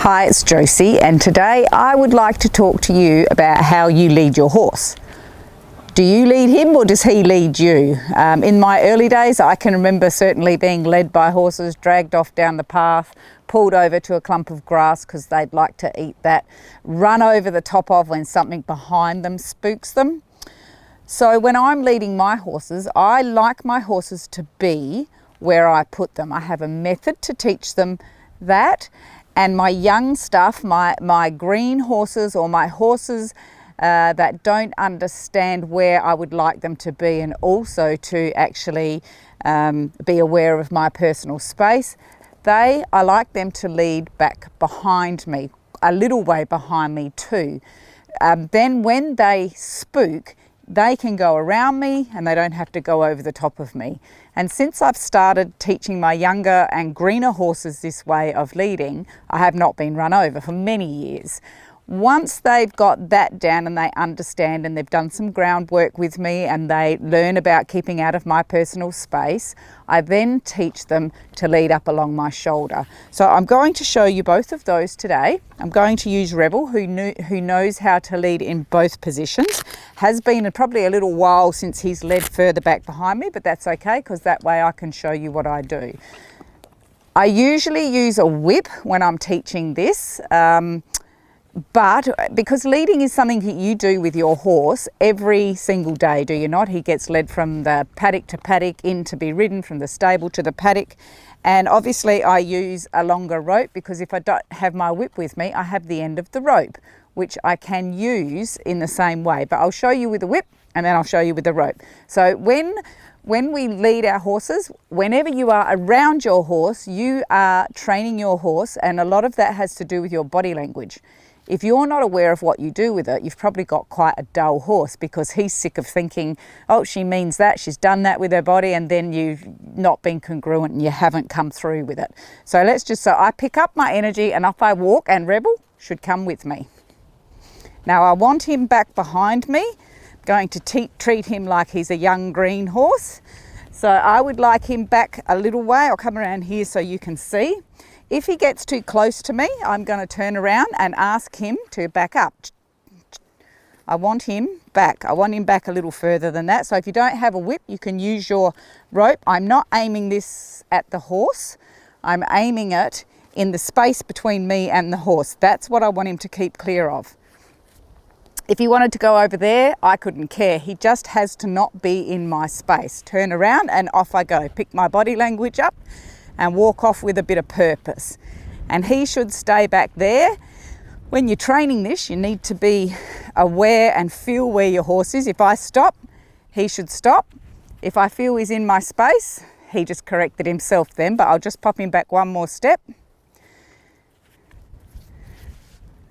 Hi, it's Josie, and today I would like to talk to you about how you lead your horse. Do you lead him or does he lead you? In my early days, I can remember certainly being led by horses, dragged off down the path, pulled over to a clump of grass because they'd like to eat that, run over the top of when something behind them spooks them. So when I'm leading my horses, I like my horses to be where I put them. I have a method to teach them that. And my young stuff, my green horses or my horses that don't understand where I would like them to be, and also to actually be aware of my personal space, I like them to lead back behind me, a little way behind me too. Then when they spook, they can go around me and they don't have to go over the top of me. And since I've started teaching my younger and greener horses this way of leading, I have not been run over for many years. Once they've got that down and they understand and they've done some groundwork with me and they learn about keeping out of my personal space, I then teach them to lead up along my shoulder. So I'm going to show you both of those today. I'm going to use Rebel, who knows how to lead in both positions. Has been probably a little while since he's led further back behind me, but that's okay because that way I can show you what I do. I usually use a whip when I'm teaching this. But because leading is something that you do with your horse every single day, do you not? He gets led from the paddock to paddock, in to be ridden, from the stable to the paddock. And obviously I use a longer rope because if I don't have my whip with me, I have the end of the rope, which I can use in the same way. But I'll show you with the whip and then I'll show you with the rope. So when we lead our horses, whenever you are around your horse, you are training your horse, and a lot of that has to do with your body language. If you're not aware of what you do with it, you've probably got quite a dull horse because he's sick of thinking, oh, she means that, she's done that with her body, and then you've not been congruent and you haven't come through with it. So I pick up my energy and up I walk, and Rebel should come with me. Now I want him back behind me. I'm going to treat him like he's a young green horse. So I would like him back a little way. I'll come around here so you can see. If he gets too close to me, I'm going to turn around and ask him to back up. I want him back. I want him back a little further than that. So if you don't have a whip, you can use your rope. I'm not aiming this at the horse. I'm aiming it in the space between me and the horse. That's what I want him to keep clear of. If he wanted to go over there, I couldn't care. He just has to not be in my space. Turn around and off I go. Pick my body language up and walk off with a bit of purpose. And he should stay back there. When you're training this, you need to be aware and feel where your horse is. If I stop, he should stop. If I feel he's in my space, he just corrected himself then, but I'll just pop him back one more step.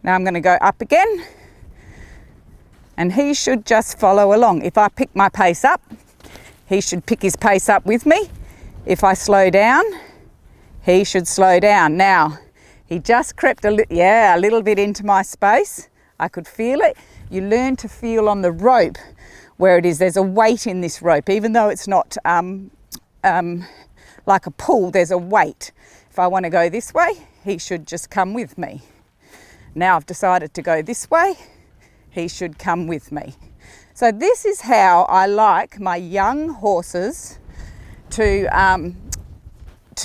Now I'm going to go up again, and he should just follow along. If I pick my pace up, he should pick his pace up with me. If I slow down, he should slow down. Now, he just crept a little bit into my space. I could feel it. You learn to feel on the rope where it is. There's a weight in this rope, even though it's not like a pull, there's a weight. If I want to go this way, he should just come with me. Now I've decided to go this way, he should come with me. So this is how I like my young horses to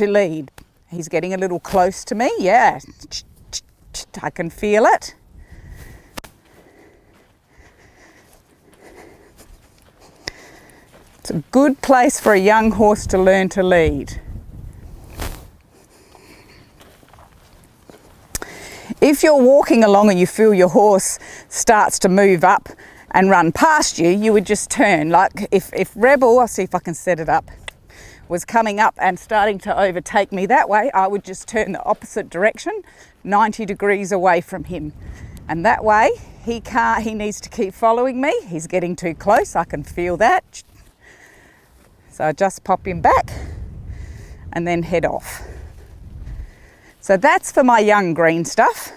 lead. He's getting a little close to me. Yeah, I can feel it. It's a good place for a young horse to learn to lead. If you're walking along and you feel your horse starts to move up and run past you, you would just turn. Like if Rebel, I'll see if I can set it up, was coming up and starting to overtake me that way, I would just turn the opposite direction, 90 degrees away from him. And that way he needs to keep following me. He's getting too close, I can feel that. So I just pop him back and then head off. So that's for my young green stuff.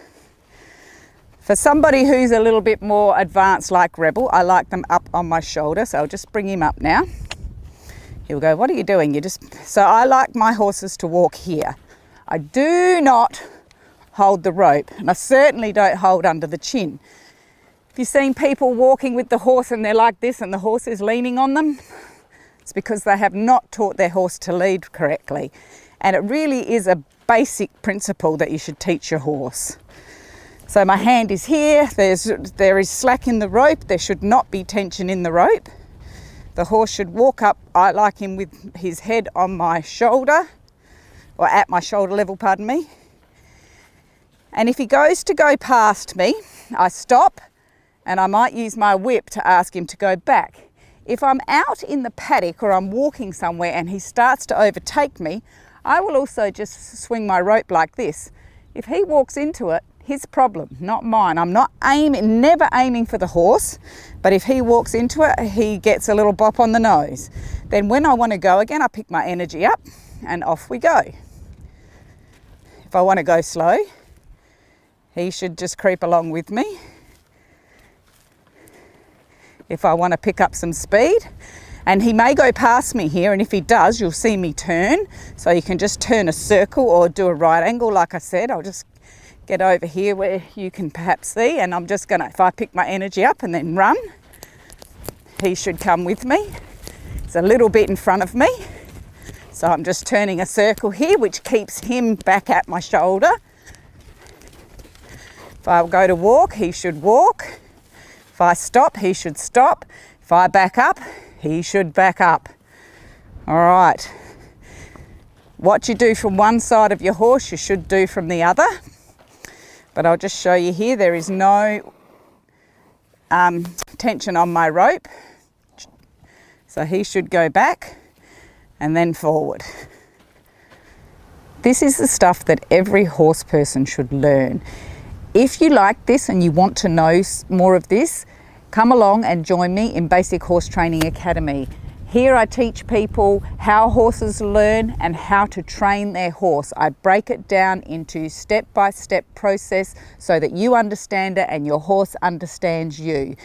For somebody who's a little bit more advanced like Rebel, I like them up on my shoulder. So I'll just bring him up now. He'll go, what are you doing? So I like my horses to walk here. I do not hold the rope, and I certainly don't hold under the chin. If you've seen people walking with the horse and they're like this and the horse is leaning on them, it's because they have not taught their horse to lead correctly. And it really is a basic principle that you should teach your horse. So my hand is here, there is slack in the rope, there should not be tension in the rope. The horse should walk up, I like him with his head on my shoulder, or at my shoulder level, pardon me. And if he goes to go past me, I stop and I might use my whip to ask him to go back. If I'm out in the paddock or I'm walking somewhere and he starts to overtake me, I will also just swing my rope like this. If he walks into it, his problem, not mine. I'm not never aiming for the horse, but if he walks into it, he gets a little bop on the nose. Then when I want to go again, I pick my energy up and off we go. If I want to go slow, he should just creep along with me. If I want to pick up some speed, and he may go past me here, and if he does, you'll see me turn. So you can just turn a circle or do a right angle, like I said. I'll just get over here where you can perhaps see, and I'm just gonna, if I pick my energy up and then run, he should come with me. It's a little bit in front of me. So I'm just turning a circle here, which keeps him back at my shoulder. If I go to walk, he should walk. If I stop, he should stop. If I back up, he should back up. All right. What you do from one side of your horse, you should do from the other. But I'll just show you here, there is no tension on my rope. So he should go back and then forward. This is the stuff that every horse person should learn. If you like this and you want to know more of this, come along and join me in Basic Horse Training Academy. Here I teach people how horses learn and how to train their horse. I break it down into step-by-step process so that you understand it and your horse understands you.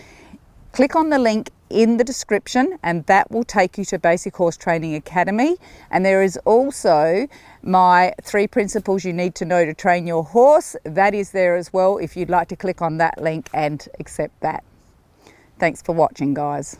Click on the link in the description and that will take you to Basic Horse Training Academy. And there is also my 3 principles you need to know to train your horse. That is there as well if you'd like to click on that link and accept that. Thanks for watching, guys.